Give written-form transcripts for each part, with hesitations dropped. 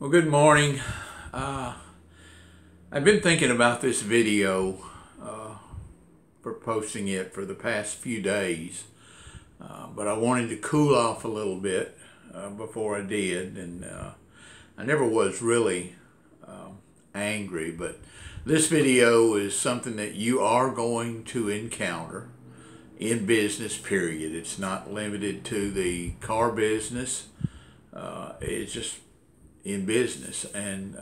Well, good morning. I've been thinking about this video for posting it for the past few days, but I wanted to cool off a little bit before I did, and I never was really angry, but this video is something that you are going to encounter in business, period. It's not limited to the car business. It's just in business, and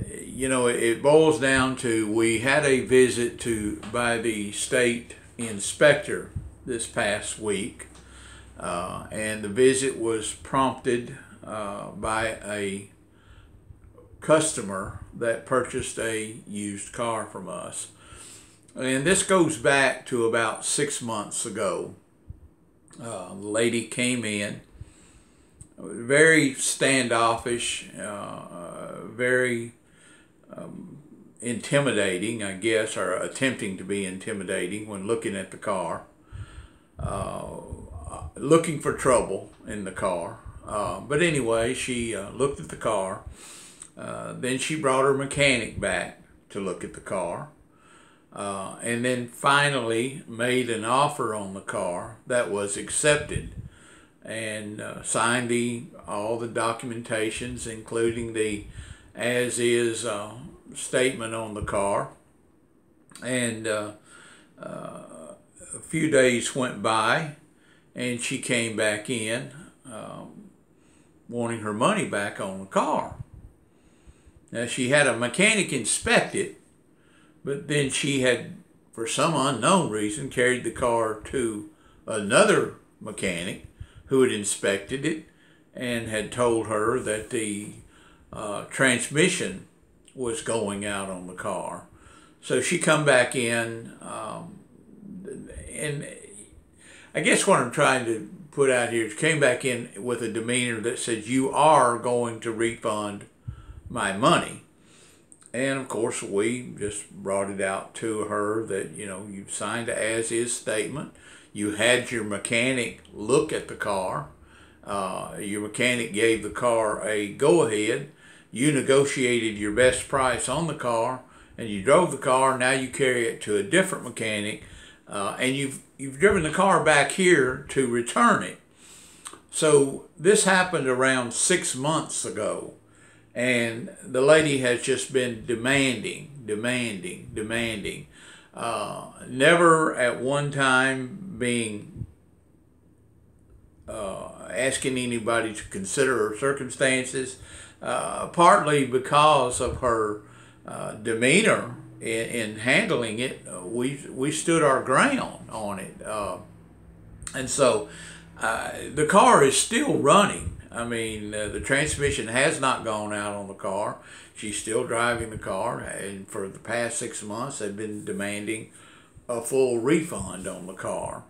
it boils down to, we had a visit by the state inspector this past week, and the visit was prompted by a customer that purchased a used car from us. And this goes back to about 6 months ago. The lady came in, very standoffish, very intimidating, I guess, or attempting to be intimidating when looking at the car, looking for trouble in the car. But anyway, she looked at the car. Then she brought her mechanic back to look at the car. And then finally made an offer on the car that was accepted, and signed all the documentations, including the as-is statement on the car. And a few days went by, and she came back in wanting her money back on the car. Now, she had a mechanic inspect it, but then she had, for some unknown reason, carried the car to another mechanic who had inspected it and had told her that the transmission was going out on the car. So she come back in, and I guess what I'm trying to put out here is, came back in with a demeanor that said, "You are going to refund my money." And of course, we just brought it out to her that, you've signed an as-is statement. You had your mechanic look at the car. Your mechanic gave the car a go-ahead. You negotiated your best price on the car, and you drove the car. Now you carry it to a different mechanic, and you've driven the car back here to return it. So this happened around 6 months ago. And the lady has just been demanding. Never at one time being asking anybody to consider her circumstances, partly because of her demeanor in handling it. We stood our ground on it. And so the car is still running. I mean, the transmission has not gone out on the car. She's still driving the car, and for the past 6 months, they've been demanding a full refund on the car,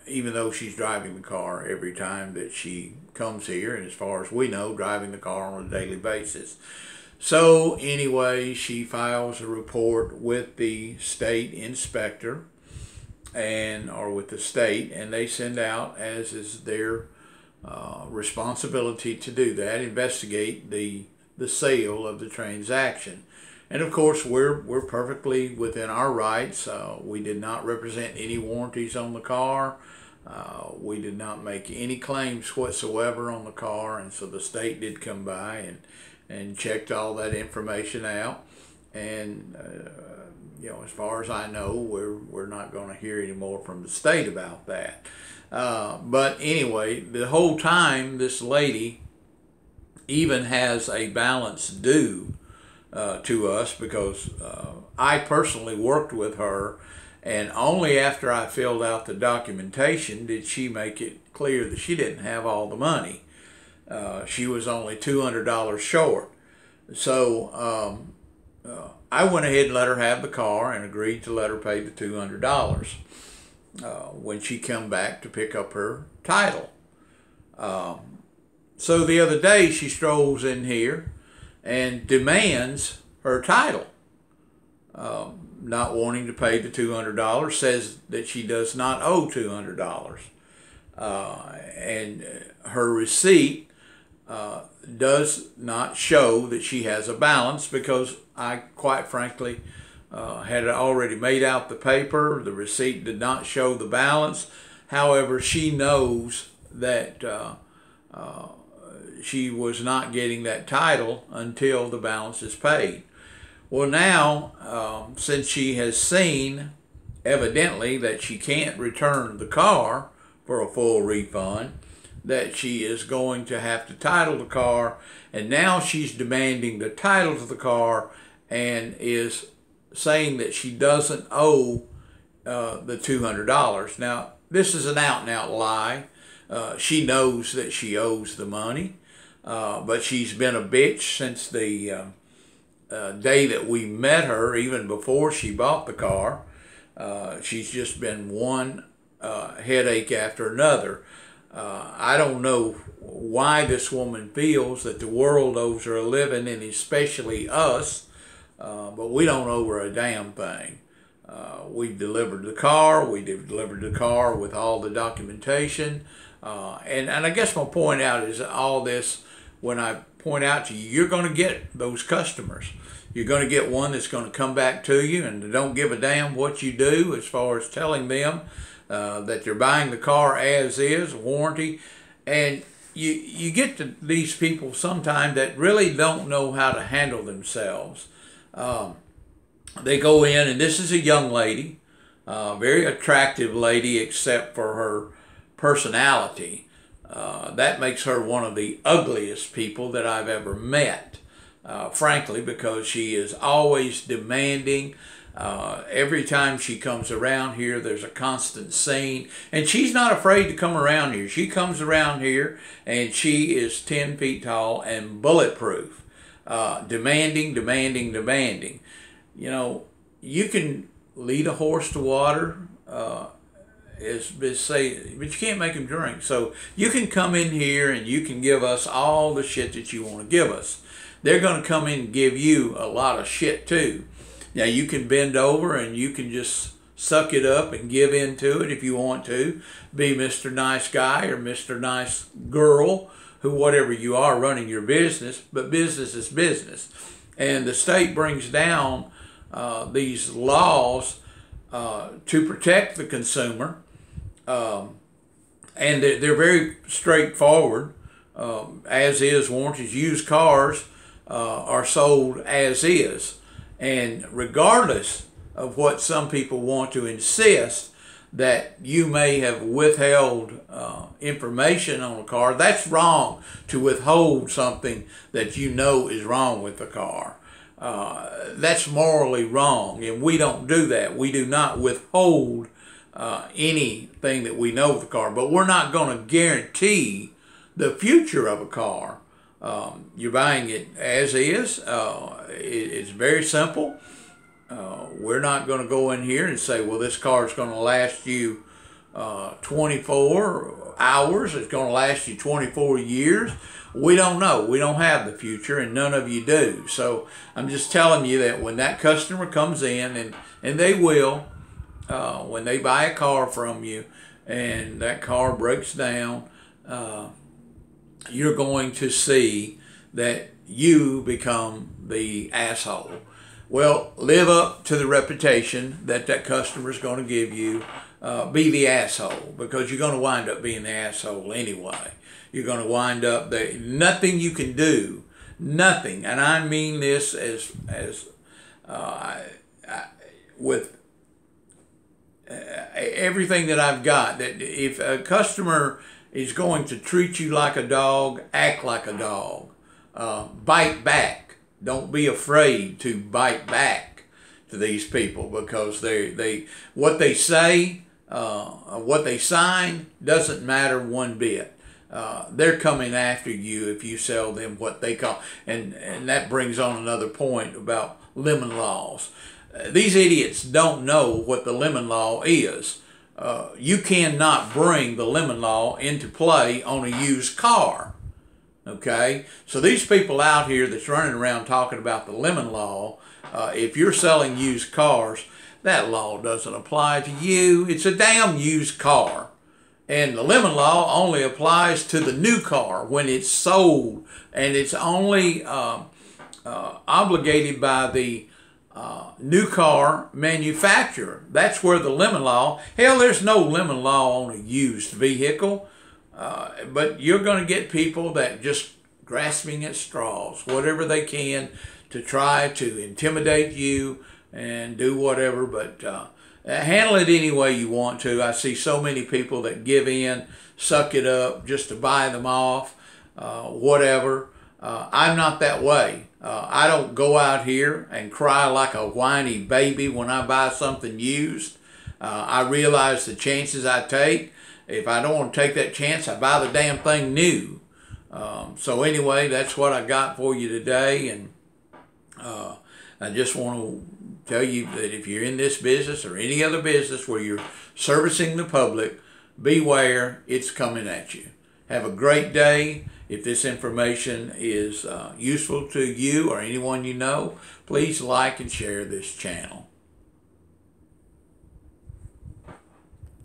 even though she's driving the car every time that she comes here, and as far as we know, driving the car on a daily basis. So anyway, she files a report with the state inspector, or with the state, and they send out, as is their responsibility to do that, investigate the sale of the transaction. And of course, we're perfectly within our rights. We did not represent any warranties on the car. We did not make any claims whatsoever on the car, and so the state did come by and checked all that information out. And as far as I know, we're not going to hear any more from the state about that. But anyway, the whole time, this lady even has a balance due to us, because I personally worked with her, and only after I filled out the documentation did she make it clear that she didn't have all the money. She was only $200 short. So I went ahead and let her have the car and agreed to let her pay the $200 when she come back to pick up her title. So the other day, she strolls in here and demands her title, not wanting to pay the $200, says that she does not owe $200. And her receipt does not show that she has a balance, because I quite frankly had already made out the paper. The receipt did not show the balance. However, she knows that she was not getting that title until the balance is paid. Well, now, since she has seen evidently that she can't return the car for a full refund, that she is going to have to title the car, and now she's demanding the title to the car and is saying that she doesn't owe the $200. Now, this is an out-and-out lie. She knows that she owes the money, but she's been a bitch since the day that we met her, even before she bought the car. She's just been one headache after another. I don't know why this woman feels that the world owes her a living, and especially us, but we don't owe her a damn thing. We delivered the car. We delivered the car with all the documentation. And I guess my point out is all this, when I point out to you, you're going to get those customers. You're going to get one that's going to come back to you and don't give a damn what you do as far as telling them that you're buying the car as is, warranty. And you get to these people sometimes that really don't know how to handle themselves. They go in, and this is a young lady, very attractive lady except for her personality. That makes her one of the ugliest people that I've ever met, frankly, because she is always demanding. Every time she comes around here, there's a constant scene, and she's not afraid to come around here. She comes around here, and she is 10 feet tall and bulletproof, demanding, demanding, demanding. You know, you can lead a horse to water, as say, but you can't make him drink. So you can come in here and you can give us all the shit that you want to give us. They're going to come in and give you a lot of shit too. Now, you can bend over and you can just suck it up and give in to it if you want to. Be Mr. Nice Guy or Mr. Nice Girl, who whatever you are running your business, but business is business. And the state brings down these laws to protect the consumer, and they're very straightforward. As is warranties. Used cars are sold as is. And regardless of what some people want to insist, that you may have withheld information on a car, that's wrong to withhold something that you know is wrong with the car. That's morally wrong, and we don't do that. We do not withhold anything that we know of the car, but we're not going to guarantee the future of a car. You're buying it as is. It's very simple. We're not going to go in here and say, well, this car is going to last you 24 hours. It's going to last you 24 years. We don't know. We don't have the future, and none of you do. So I'm just telling you that when that customer comes in, and they will, when they buy a car from you and that car breaks down, you're going to see that you become the asshole. Well, live up to the reputation that that customer is going to give you. Be the asshole, because you're going to wind up being the asshole anyway. You're going to wind up there. Nothing you can do, nothing, and I mean this as with everything that I've got, that if a customer is going to treat you like a dog, act like a dog. Bite back. Don't be afraid to bite back to these people, because what they say, what they sign doesn't matter one bit. They're coming after you if you sell them what they call, and that brings on another point about lemon laws. These idiots don't know what the lemon law is. You cannot bring the lemon law into play on a used car. Okay? So these people out here that's running around talking about the lemon law, if you're selling used cars, that law doesn't apply to you. It's a damn used car. And the lemon law only applies to the new car when it's sold, and it's only obligated by the new car manufacturer. That's where the lemon law, hell, there's no lemon law on a used vehicle, but you're going to get people that just grasping at straws, whatever they can to try to intimidate you and do whatever, but handle it any way you want to. I see so many people that give in, suck it up just to buy them off, whatever. I'm not that way. I don't go out here and cry like a whiny baby when I buy something used. I realize the chances I take. If I don't want to take that chance, I buy the damn thing new. So anyway, that's what I got for you today, and I just want to tell you that if you're in this business or any other business where you're servicing the public, beware, it's coming at you. Have a great day. If this information is useful to you or anyone you know, please like and share this channel.